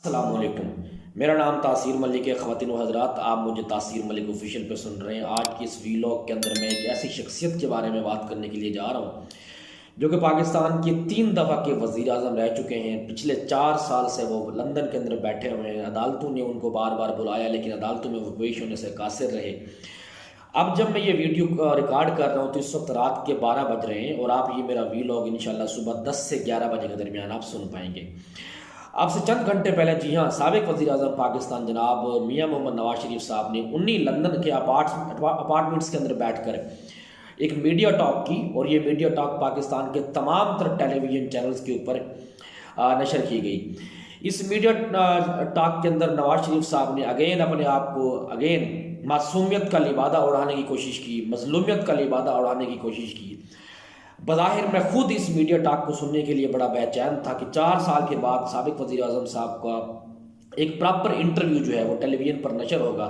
अस्सलाम वालेकुम। मेरा नाम तासीर मलिक है। ख़वातीन व हज़रात, आप मुझे तासीर मलिक ऑफिशियल पे सुन रहे हैं। आज की इस वीलॉग के अंदर मैं एक ऐसी शख्सियत के बारे में बात करने के लिए जा रहा हूँ जो कि पाकिस्तान के 3 दफ़ा के वज़ीर आज़म रह चुके हैं। पिछले 4 साल से वो लंदन के अंदर बैठे हुए हैं। अदालतों ने उनको बार बार बुलाया, लेकिन अदालतों में वो पेश होने से कासिर रहे। अब जब मैं ये वीडियो रिकॉर्ड कर रहा हूँ तो इस वक्त रात के 12 बज रहे हैं और आप ये मेरा वीलॉग इंशाल्लाह सुबह 10 से 11 बजे के दरमियान आप सुन पाएंगे। आपसे चंद घंटे पहले, जी हाँ, साबिक वज़ीर आज़म पाकिस्तान जनाब मियां मोहम्मद नवाज शरीफ साहब ने उन्हीं लंदन के अपार्टमेंट्स के अंदर बैठकर एक मीडिया टॉक की, और ये मीडिया टॉक पाकिस्तान के तमाम तरह टेलीविज़न चैनल्स के ऊपर नशर की गई। इस मीडिया टॉक के अंदर नवाज शरीफ साहब ने अपने आप को मासूमियत का लिबादा उड़ाने की कोशिश की, मजलूमियत का लिबादा उड़ाने की कोशिश की। बज़ाहिर मैं खुद इस मीडिया टॉक को सुनने के लिए बड़ा बेचैन था कि 4 साल के बाद साबिक वज़ीर आज़म साहब का एक प्रॉपर इंटरव्यू जो है वो टेलीविज़न पर नशर होगा,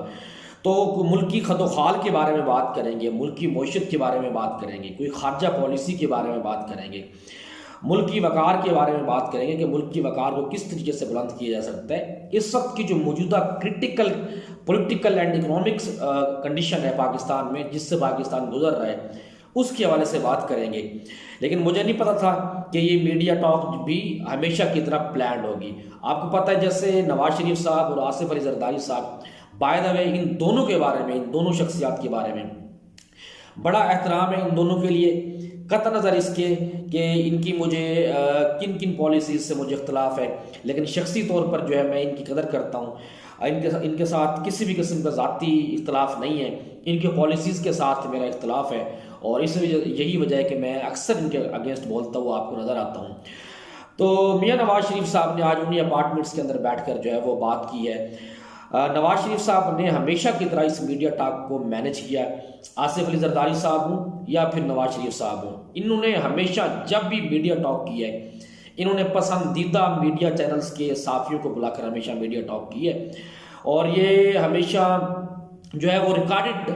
तो मुल्क की खदोखाल के बारे में बात करेंगे, मुल्क की मईशत के बारे में बात करेंगे, कोई खारजा पॉलिसी के बारे में बात करेंगे, मुल्क की वक़ार के बारे में बात करेंगे कि मुल्क की वक़ार को किस तरीके से बुलंद किया जा सकता है। इस वक्त की जो मौजूदा critical political and economics condition है पाकिस्तान में, जिससे पाकिस्तान गुजर रहा है, उसके हवाले से बात करेंगे। लेकिन मुझे नहीं पता था कि ये मीडिया टॉक भी हमेशा की तरह प्लान होगी। आपको पता है, जैसे नवाज शरीफ साहब और आसिफ अली जरदारी साहब, बाय द वे इन दोनों के बारे में, इन दोनों शख्सियात के बारे में बड़ा एहतराम है इन दोनों के लिए, कतई नज़र इसके कि इनकी मुझे किन किन पॉलिसीज़ से मुझे इख्तलाफ है, लेकिन शख्सी तौर पर जो है मैं इनकी कदर करता हूँ। इनके साथ किसी भी किस्म का ज़ाती इख्तलाफ नहीं है, इनके पॉलिसीज़ के साथ मेरा इख्तलाफ है, और यही वजह है कि मैं अक्सर इनके अगेंस्ट बोलता हुआ आपको नज़र आता हूँ। तो मियां नवाज शरीफ साहब ने आज उन्हीं अपार्टमेंट्स के अंदर बैठकर जो है वो बात की है। नवाज शरीफ साहब ने हमेशा की तरह इस मीडिया टॉक को मैनेज किया। आसिफ अली जरदारी साहब हूँ या फिर नवाज शरीफ साहब हूँ, इन्होंने हमेशा जब भी मीडिया टॉक किया है, इन्होंने पसंदीदा मीडिया चैनल्स के साफियों को बुलाकर हमेशा मीडिया टॉक की है, और ये हमेशा जो है वो रिकॉर्डेड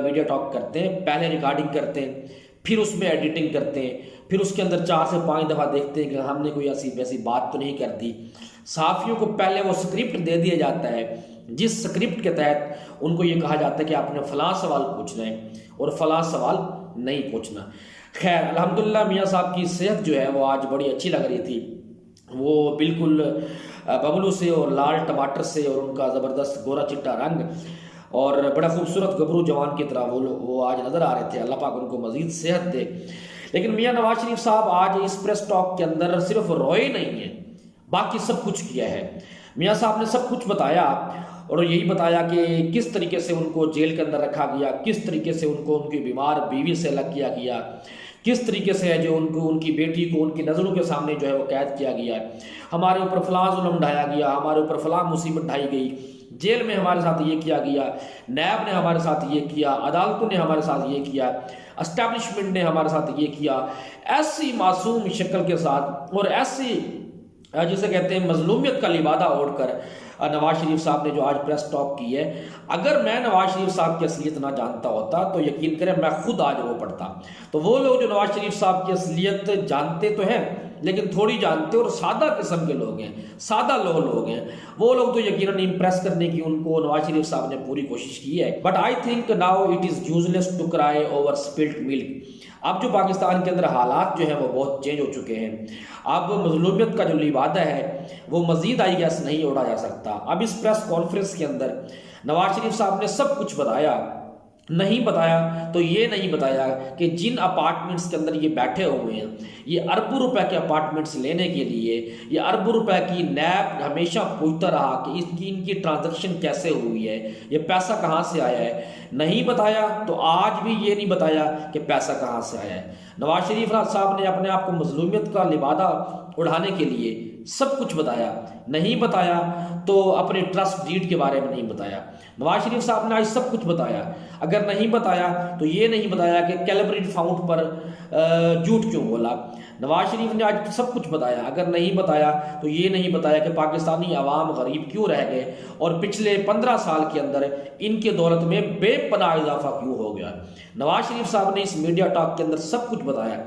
मीडिया टॉक करते हैं। पहले रिकॉर्डिंग करते हैं, फिर उसमें एडिटिंग करते हैं, फिर उसके अंदर 4 से 5 दफ़ा देखते हैं कि हमने कोई ऐसी वैसी बात तो नहीं कर दी। साफियों को पहले वो स्क्रिप्ट दे दिया जाता है, जिस स्क्रिप्ट के तहत उनको ये कहा जाता है कि आपने फ़लाँ सवाल पूछना है और फ़लाँ सवाल नहीं पूछना। खैर, अल्हम्दुलिल्लाह मियाँ साहब की सेहत जो है वो आज बड़ी अच्छी लग रही थी। वो बिल्कुल बबलू से और लाल टमाटर से, और उनका ज़बरदस्त गोरा चिट्टा रंग और बड़ा खूबसूरत गबरू जवान की तरह वो आज नज़र आ रहे थे। अल्लाह पाक उनको मज़ीद सेहत दे। लेकिन मियां नवाज शरीफ साहब आज इस प्रेस टॉक के अंदर सिर्फ रोए नहीं है, बाकी सब कुछ किया है। मियां साहब ने सब कुछ बताया, और यही बताया कि किस तरीके से उनको जेल के अंदर रखा गया, किस तरीके से उनको उनकी बीमार बीवी से अलग किया गया, किस तरीके से है जो उनको उनकी बेटी को उनकी नज़रों के सामने जो है वो कैद किया गया, हमारे ऊपर फलां जुल्म ढाया गया, हमारे ऊपर फलां मुसीबत ढाई गई, जेल में हमारे साथ ये किया गया, नैब ने हमारे साथ ये किया, अदालतों ने हमारे साथ ये किया, एस्टैब्लिशमेंट ने हमारे साथ ये किया। ऐसी मासूम शक्ल के साथ और ऐसी जिसे कहते हैं मजलूमियत का लिबादा ओढ़कर नवाज शरीफ साहब ने जो आज प्रेस टॉक की है, अगर मैं नवाज शरीफ साहब की असलियत ना जानता होता तो यकीन करें मैं खुद आज रो पड़ता। तो वो लोग जो नवाज शरीफ साहब की असलियत जानते तो हैं, लेकिन थोड़ी जानते और सादा किस्म के लोग हैं, सादा लोग हैं, वो लोग तो यकीनन इम्प्रेस करने की उनको नवाज शरीफ साहब ने पूरी कोशिश की है। But I think now it is useless to cry over spilled milk. अब जो पाकिस्तान के अंदर हालात जो हैं वो बहुत चेंज हो चुके हैं। अब मजलूमियत का जो लिबादा है वो मजीद आई गैस नहीं उड़ा जा सकता। अब इस प्रेस कॉन्फ्रेंस के अंदर नवाज शरीफ साहब ने सब कुछ बताया। नहीं बताया तो ये नहीं बताया कि जिन अपार्टमेंट्स के अंदर ये बैठे हुए हैं, ये अरबों रुपए के अपार्टमेंट्स लेने के लिए ये अरबों रुपए की नैब हमेशा पूछता रहा कि इनकी ट्रांजैक्शन कैसे हुई है, ये पैसा कहाँ से आया है। नहीं बताया तो आज भी ये नहीं बताया कि पैसा कहाँ से आया है। नवाज शरीफ साहब ने अपने आप को मजलूमियत का लिबादा उड़ाने के लिए सब कुछ बताया। नहीं बताया तो अपने ट्रस्ट डीड के बारे में नहीं बताया। नवाज शरीफ साहब ने आज सब कुछ बताया। अगर नहीं बताया तो ये नहीं बताया कि कैलिब्रेट फाउंड पर झूठ क्यों बोला। नवाज शरीफ ने आज सब कुछ बताया। अगर नहीं बताया तो ये नहीं बताया कि पाकिस्तानी अवाम गरीब क्यों रह गए और पिछले 15 साल के अंदर इनके दौलत में बेपनाह इजाफा क्यों हो गया। नवाज शरीफ साहब ने इस मीडिया टॉक के अंदर सब कुछ बताया।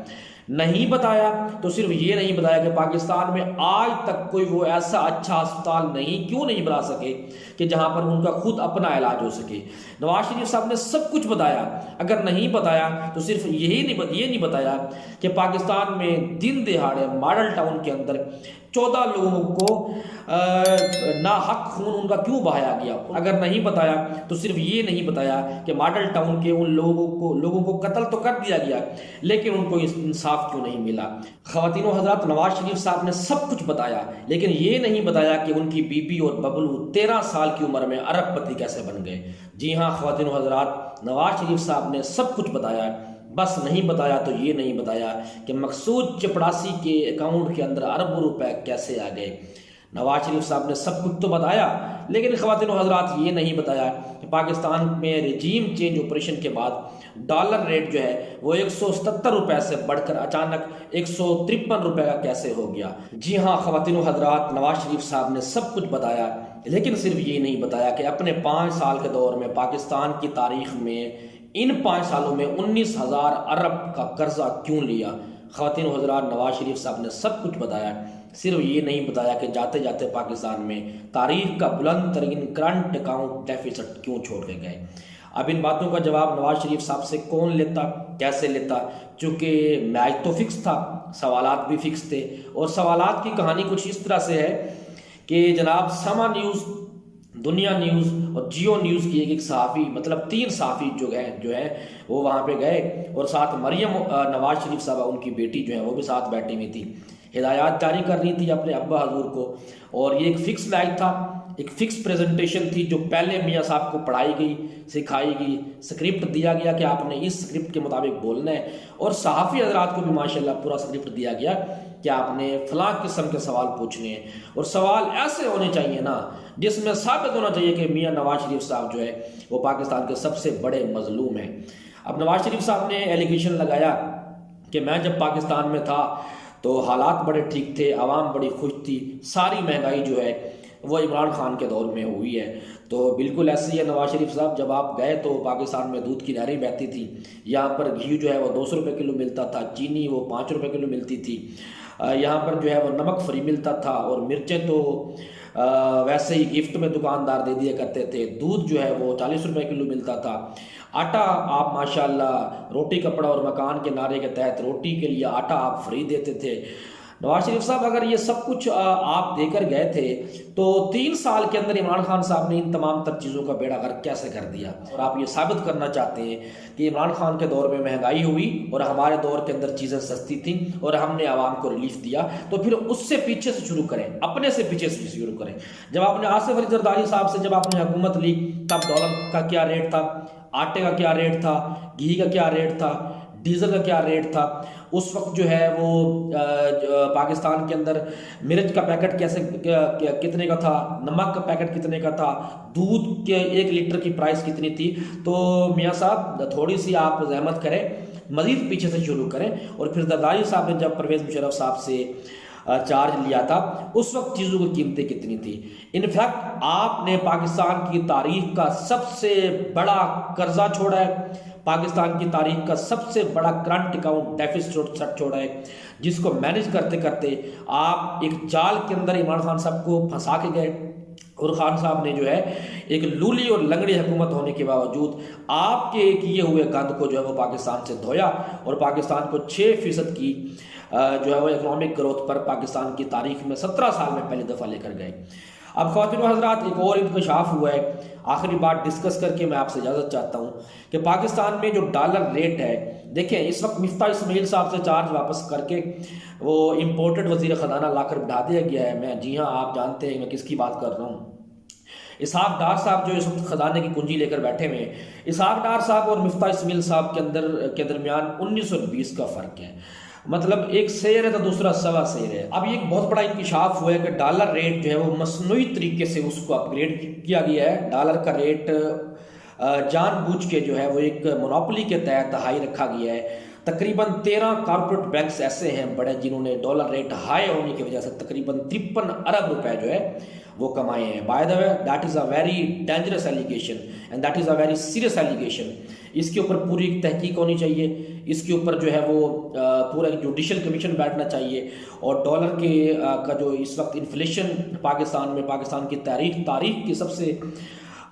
नहीं बताया तो सिर्फ ये नहीं बताया कि पाकिस्तान में आज तक कोई वो ऐसा अच्छा अस्पताल नहीं, क्यों नहीं बना सके कि जहां पर उनका खुद अपना इलाज हो सके। नवाज शरीफ साहब ने सब कुछ बताया। अगर नहीं बताया तो सिर्फ ये नहीं बताया कि पाकिस्तान में दिन दिहाड़े मॉडल टाउन के अंदर 14 लोगों को ना हक खून उनका क्यों बहाया गया। अगर नहीं बताया तो सिर्फ ये नहीं बताया कि मॉडल टाउन के उन लोगों को कत्ल तो कर दिया गया, लेकिन उनको इंसाफ क्यों नहीं मिला। ख़वातीनो हज़रात, नवाज शरीफ साहब ने सब कुछ बताया, लेकिन ये नहीं बताया कि उनकी बीबी और बबलू 13 साल की उम्र में अरबपति कैसे बन गए। जी हाँ ख़वातीनो हज़रात, नवाज शरीफ साहब ने सब कुछ बताया, बस नहीं बताया तो ये नहीं बताया कि मकसूद चपड़ासी के अकाउंट के अंदर अरबों रुपए कैसे आ गए। नवाज शरीफ साहब ने सब कुछ तो बताया, लेकिन ख़वातीनो हज़रात ये नहीं बताया कि पाकिस्तान में रिजीम चेंज ऑपरेशन के बाद डॉलर रेट जो है वो 177 रुपए से बढ़कर अचानक 153 रुपए का कैसे हो गया। जी हाँ ख़वातीनो हज़रात, नवाज शरीफ साहब ने सब कुछ बताया, लेकिन सिर्फ ये नहीं बताया कि अपने 5 साल के दौर में पाकिस्तान की तारीख में इन 5 सालों में 19,000 अरब का कर्जा क्यों लिया। ख़वातीनो हज़रात, नवाज शरीफ साहब ने सब कुछ बताया, सिर्फ ये नहीं बताया कि जाते जाते पाकिस्तान में तारीख का बुलंद तरीन करंट अकाउंट डेफिसिट क्यों छोड़ के गए। अब इन बातों का जवाब नवाज शरीफ साहब से कौन लेता, कैसे लेता, चूँकि मैच तो फिक्स था, सवालात भी फिक्स थे। और सवालात की कहानी कुछ इस तरह से है कि जनाब समा न्यूज़, दुनिया न्यूज़ और जियो न्यूज़ की एक सहाफ़ी, मतलब 3 सहाफ़ी जो है वो वहाँ पे गए, और साथ मरियम नवाज शरीफ साहब उनकी बेटी जो है वो भी साथ बैठी हुई थी, हिदायत जारी कर रही थी अपने अब्बा हजूर को। और ये एक फ़िक्स मैच था, एक फ़िक्स प्रेजेंटेशन थी जो पहले मियाँ साहब को पढ़ाई गई, सिखाई गई, स्क्रिप्ट दिया गया कि आपने इस स्क्रिप्ट के मुताबिक बोलना है, और सहाफ़ी हजरात को भी माशाल्लाह पूरा स्क्रिप्ट दिया गया कि आपने फ़लाँ किस्म के सवाल पूछने हैं, और सवाल ऐसे होने चाहिए ना जिसमें साबित होना चाहिए कि मियाँ नवाज शरीफ साहब जो है वो पाकिस्तान के सबसे बड़े मजलूम हैं। अब नवाज शरीफ साहब ने एलिगेशन लगाया कि मैं जब पाकिस्तान में था तो हालात बड़े ठीक थे, आवाम बड़ी खुश थी, सारी महंगाई जो है वो इमरान खान के दौर में हुई है। तो बिल्कुल ऐसे ही है नवाज शरीफ साहब, जब आप गए तो पाकिस्तान में दूध की नहरें बहती थी, यहाँ पर घी जो है वो 200 रुपये किलो मिलता था, चीनी वो 5 रुपये किलो मिलती थी, यहाँ पर जो है वो नमक फ्री मिलता था, और मिर्चें तो वैसे ही गिफ्ट में दुकानदार दे दिया करते थे, दूध जो है वो 40 रुपये किलो मिलता था, आटा आप माशाल्लाह रोटी कपड़ा और मकान के नारे के तहत रोटी के लिए आटा आप फ्री देते थे। नवाज शरीफ साहब अगर ये सब कुछ आप देकर गए थे तो 3 साल के अंदर इमरान खान साहब ने इन तमाम तर चीज़ों का बेड़ा गर्क कैसे कर दिया। और आप ये साबित करना चाहते हैं कि इमरान खान के दौर में महंगाई हुई और हमारे दौर के अंदर चीज़ें सस्ती थी और हमने आवाम को रिलीफ दिया, तो फिर उससे पीछे से शुरू करें, अपने से पीछे से शुरू करें। जब आपने आसिफ अली जरदारी साहब से जब आपने हुकूमत ली तब डॉलर का क्या रेट था, आटे का क्या रेट था, घी का क्या रेट था, डीजल का क्या रेट था, उस वक्त जो है वो पाकिस्तान के अंदर मिर्च का पैकेट कितने का था, नमक का पैकेट कितने का था, दूध के 1 लीटर की प्राइस कितनी थी। तो मियाँ साहब थोड़ी सी आप जहमत करें, मज़ीद पीछे से शुरू करें। और फिर जरदारी साहब ने जब परवेज़ मुशर्रफ साहब से चार्ज लिया था उस वक्त चीज़ों की कीमतें कितनी थी। इनफैक्ट आपने पाकिस्तान की तारीख का सबसे बड़ा कर्जा छोड़ा है, पाकिस्तान की तारीख का सबसे बड़ा करंट अकाउंट डेफिसिट छोड़ा है, जिसको मैनेज करते करते आप एक जाल के अंदर इमरान खान साहब को फंसा के गए। और खान साहब ने जो है एक लूली और लंगड़ी हुकूमत होने के बावजूद आपके किए हुए गंद को जो है वो पाकिस्तान से धोया और पाकिस्तान को 6% की जो है वो इकोनॉमिक ग्रोथ पर पाकिस्तान की तारीख में 17 साल में पहली दफ़ा लेकर गए। अब ख़वातीनो हज़रात एक और इंकशाफ हुआ है, आखिरी बात डिस्कस करके मैं आपसे इजाज़त चाहता हूँ कि पाकिस्तान में जो डॉलर रेट है, देखें इस वक्त मिफ्ता इस्माइल साहब से चार्ज वापस करके वो इम्पोर्टेड वज़ीर ख़जाना लाकर बिठा दिया गया है। मैं जी हाँ आप जानते हैं मैं किसकी बात कर रहा हूँ। इसहाक डार साहब जो इस वक्त ख़जाने की कुंजी लेकर बैठे हुए हैं, इसहाक डार साहब और मिफ्ता इस्माइल साहब के दरमियान 19 और 20 का फ़र्क है, मतलब एक शेर है तो दूसरा सवा शेर है। अब ये एक बहुत बड़ा इंकशाफ हुआ है कि डॉलर रेट जो है वो मसनूई तरीके से उसको अपग्रेड किया गया है। डॉलर का रेट जानबूझ के जो है वो एक मोनोपोली के तहत हाई रखा गया है। तकरीबन 13 कॉर्पोरेट बैंक्स ऐसे हैं बड़े जिन्होंने डॉलर रेट हाई होने की वजह से तकरीबन 53 अरब रुपए जो है वो कमाए हैं। By the way that is a very dangerous allegation and that is a very serious allegation. इसके ऊपर पूरी तहकीक होनी चाहिए, इसके ऊपर जो है वो पूरा जुडिशल कमीशन बैठना चाहिए। और डॉलर के का जो इस वक्त इन्फ्लेशन पाकिस्तान की तारीख की सबसे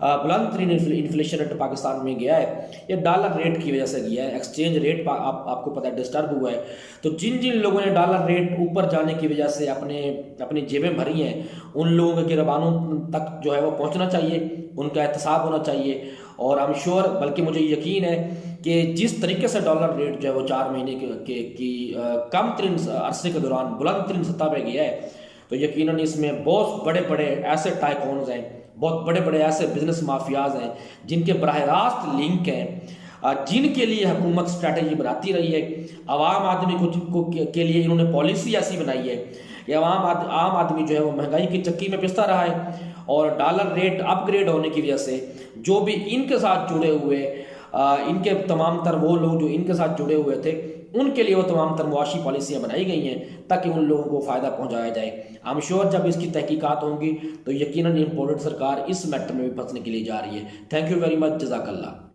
बुलंद तरीन इन्फ्लेशन रेट पाकिस्तान में गया है, ये डॉलर रेट की वजह से गया है। एक्सचेंज रेट आपको पता है डिस्टर्ब हुआ है। तो जिन जिन लोगों ने डॉलर रेट ऊपर जाने की वजह से अपनी जेबें भरी हैं, उन लोगों के गिरबानों तक जो है वो पहुंचना चाहिए, उनका एहतसाब होना चाहिए। और आई एम श्योर, बल्कि मुझे यकीन है कि जिस तरीके से डॉलर रेट जो है वो 4 महीने की कम तरीन अरसे के दौरान बुलंद तरीन सतह पर गया है, तो यकीनन इसमें बहुत बड़े बड़े ऐसे टाइकॉन्स हैं, बहुत बड़े बड़े ऐसे बिजनेस माफियाज हैं जिनके बराह रास्त लिंक हैं, जिनके लिए हुकूमत स्ट्रैटेजी बनाती रही है। आवाम आदमी के लिए इन्होंने पॉलिसी ऐसी बनाई है कि आम आदमी जो है वो महंगाई की चक्की में पिसता रहा है। और डॉलर रेट अपग्रेड होने की वजह से जो भी इनके साथ जुड़े हुए इनके तमाम तर वो लोग जो इनके साथ जुड़े हुए थे, उनके लिए वो तमाम तर मुआशी पॉलिसियाँ बनाई गई हैं ताकि उन लोगों को फ़ायदा पहुंचाया जाए। आई एम श्योर जब इसकी तहकीकात होंगी तो यकीनन इम्पोर्टेड सरकार इस मैटर में भी फंसने के लिए जा रही है। थैंक यू वेरी मच, जज़ाकल्लाह।